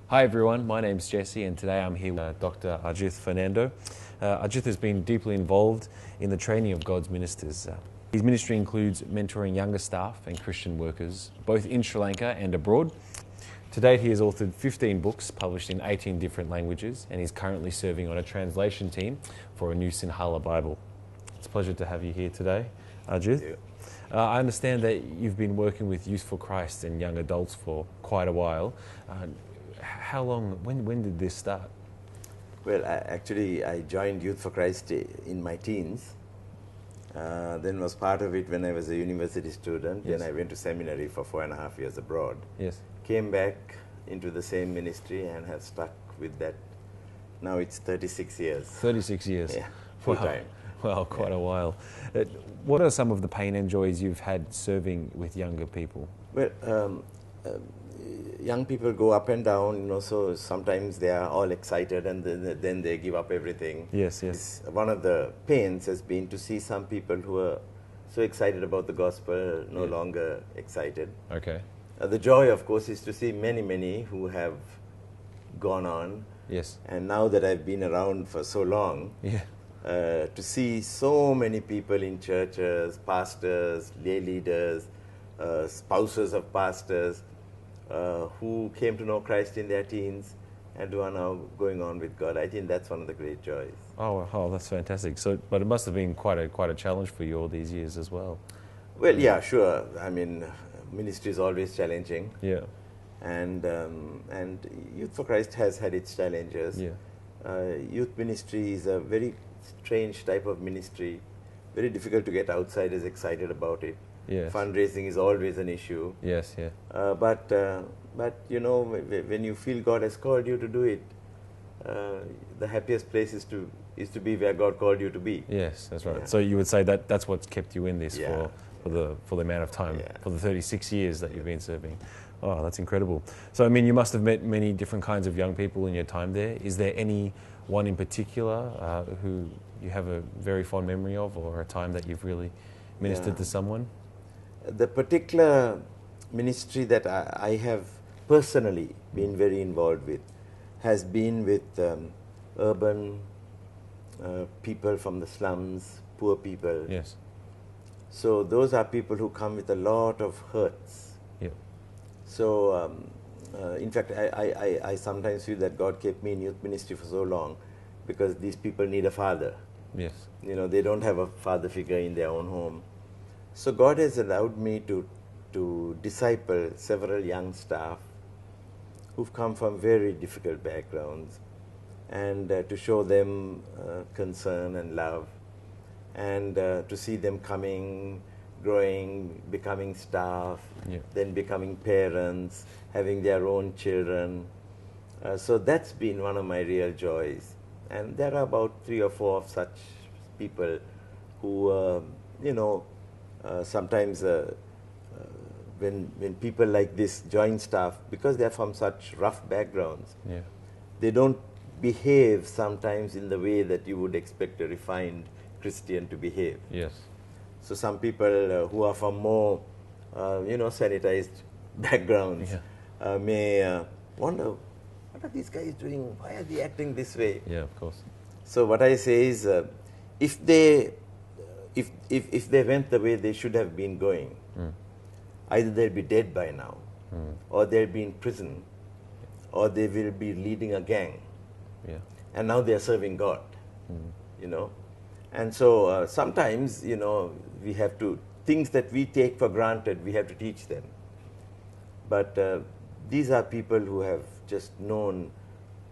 Hi everyone, my name's Jesse and today I'm here with Dr. Ajith Fernando. Ajith has been deeply involved in the training of God's ministers. His ministry includes mentoring younger staff and Christian workers, both in Sri Lanka and abroad. To date, he has authored 15 books published in 18 different languages and he's currently serving on a translation team for a new Sinhala Bible. It's a pleasure to have you here today, Ajith. I understand that you've been working with Youth for Christ and young adults for quite a while. How long, when did this start? Well, I joined Youth for Christ in my teens. Then was part of it when I was a university student. Yes. Then I went to seminary for 4.5 years abroad. Yes. Came back into the same ministry and have stuck with that. Now it's 36 years. 36 years. Yeah, full time. Well, quite a while. What are some of the pain and joys you've had serving with younger people? Well, young people go up and down, so sometimes they are all excited and then they give up everything. Yes. One of the pains has been to see some people who are so excited about the gospel no longer excited. Okay. The joy, of course, is to see many who have gone on. Yes. And now that I've been around for so long, to see so many people in churches, pastors, lay leaders, spouses of pastors, who came to know Christ in their teens and who are now going on with God. I think that's one of the great joys. Oh, that's fantastic. So, but it must have been quite a challenge for you all these years as well. Well, yeah, sure. I mean, ministry is always challenging. Yeah. And Youth for Christ has had its challenges. Yeah. Youth ministry is a very strange type of ministry. Very difficult to get outsiders excited about it. Yes. Fundraising is always an issue. Yes, yeah. But when you feel God has called you to do it, the happiest place is to be where God called you to be. Yes, that's right. Yeah. So you would say that that's what's kept you in this Yeah. for the amount of time, Yeah. for the 36 years that you've been serving. Oh, that's incredible. So, I mean, you must have met many different kinds of young people in your time there. Is there any one in particular who you have a very fond memory of, or a time that you've really ministered to someone? The particular ministry that I have personally been very involved with has been with urban people from the slums, poor people. Yes. So those are people who come with a lot of hurts. Yeah. So, in fact, I sometimes feel that God kept me in youth ministry for so long because these people need a father. Yes. They don't have a father figure in their own home. So God has allowed me to disciple several young staff who've come from very difficult backgrounds and to show them concern and love and to see them coming, growing, becoming staff, then becoming parents, having their own children. So that's been one of my real joys. And there are about 3 or 4 of such people who, sometimes when people like this join staff, because they're from such rough backgrounds, they don't behave sometimes in the way that you would expect a refined Christian to behave. Yes. So some people who are from more, sanitized backgrounds may wonder, what are these guys doing? Why are they acting this way? Yeah, of course. So what I say is, if they went the way they should have been going, either they'll be dead by now, or they'll be in prison, or they will be leading a gang. Yeah. And now they are serving God, And so sometimes, we have to, things that we take for granted, we have to teach them. But these are people who have just known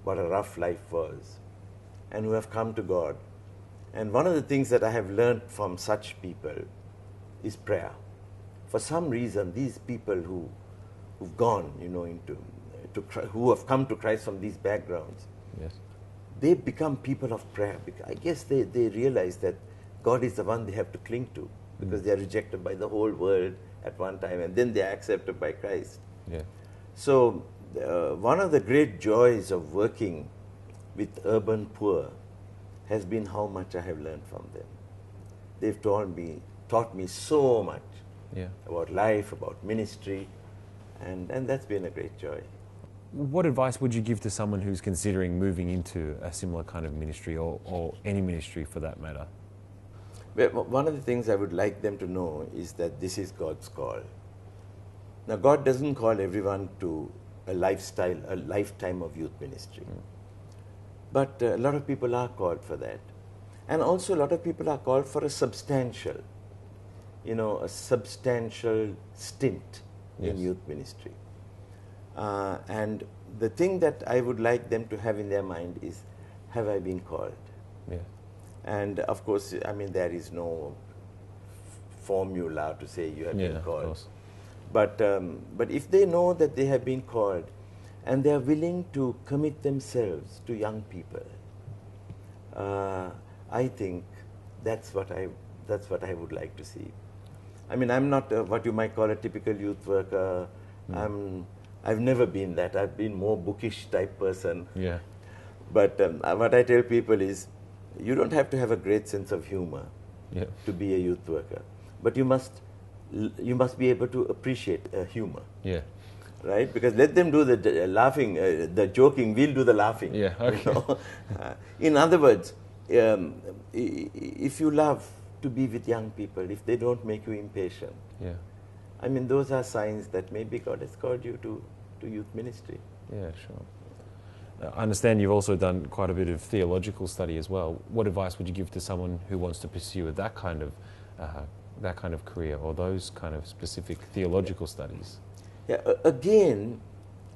what a rough life was and who have come to God. And one of the things that I have learned from such people is prayer. For some reason, these people who've gone, who have come to Christ from these backgrounds, they become people of prayer. I guess they realize that God is the one they have to cling to because they are rejected by the whole world at one time and then they are accepted by Christ. Yeah. So one of the great joys of working with urban poor has been how much I have learned from them. They've taught me so much about life, about ministry, and that's been a great joy. What advice would you give to someone who's considering moving into a similar kind of ministry, or any ministry for that matter? Well, one of the things I would like them to know is that this is God's call. Now, God doesn't call everyone to a lifetime of youth ministry. But a lot of people are called for that. And also a lot of people are called for a substantial stint in youth ministry. And the thing that I would like them to have in their mind is, have I been called? Yeah. And of course, I mean, there is no formula to say you have been called. Of course. But if they know that they have been called and they are willing to commit themselves to young people, I think that's what I would like to see. I mean, I'm not what you might call a typical youth worker. I've never been that. I've been more bookish type person. Yeah. But what I tell people is, you don't have to have a great sense of humor to be a youth worker, but you must be able to appreciate humor. Yeah. Right? Because let them do the laughing, the joking. We'll do the laughing. Yeah. Okay. You know? In other words, if you love to be with young people, if they don't make you impatient, I mean, those are signs that maybe God has called you to youth ministry. Yeah, sure. I understand you've also done quite a bit of theological study as well. What advice would you give to someone who wants to pursue that kind of career, or those kind of specific theological studies? Yeah, again,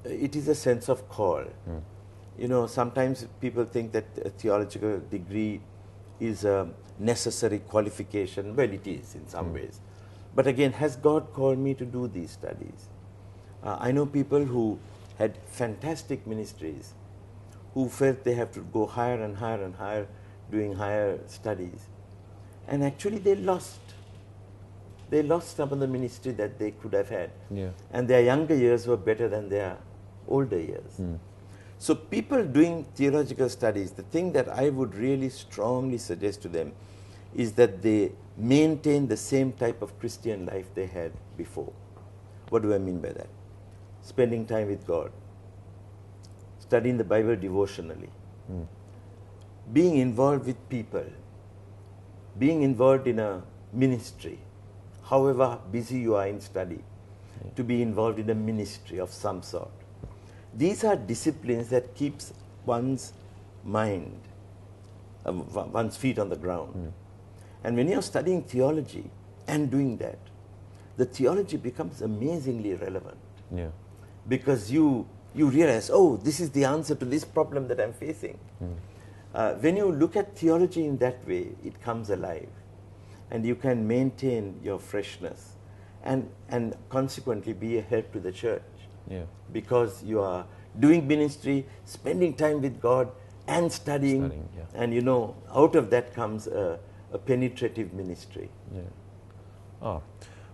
it is a sense of call. You know, sometimes people think that a theological degree is a necessary qualification. Well, it is in some ways. But again, has God called me to do these studies? I know people who had fantastic ministries who felt they have to go higher and higher and higher, doing higher studies. And actually they lost some of the ministry that they could have had. Yeah. And their younger years were better than their older years. So people doing theological studies, the thing that I would really strongly suggest to them is that they maintain the same type of Christian life they had before. What do I mean by that? Spending time with God, studying the Bible devotionally, being involved with people, being involved in a ministry, however busy you are in study, to be involved in a ministry of some sort. These are disciplines that keeps one's mind, one's feet on the ground. And when you're studying theology and doing that, the theology becomes amazingly relevant. Yeah. Because you realize, oh, this is the answer to this problem that I'm facing. When you look at theology in that way, it comes alive. And you can maintain your freshness and consequently be a help to the church. Yeah. Because you are doing ministry, spending time with God and studying. And you know, out of that comes a penetrative ministry. Yeah. Oh,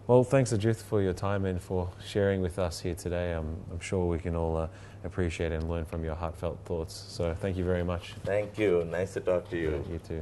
well, thanks, Ajith, for your time and for sharing with us here today. I'm sure we can all appreciate and learn from your heartfelt thoughts. So thank you very much. Thank you. Nice to talk to you. You too.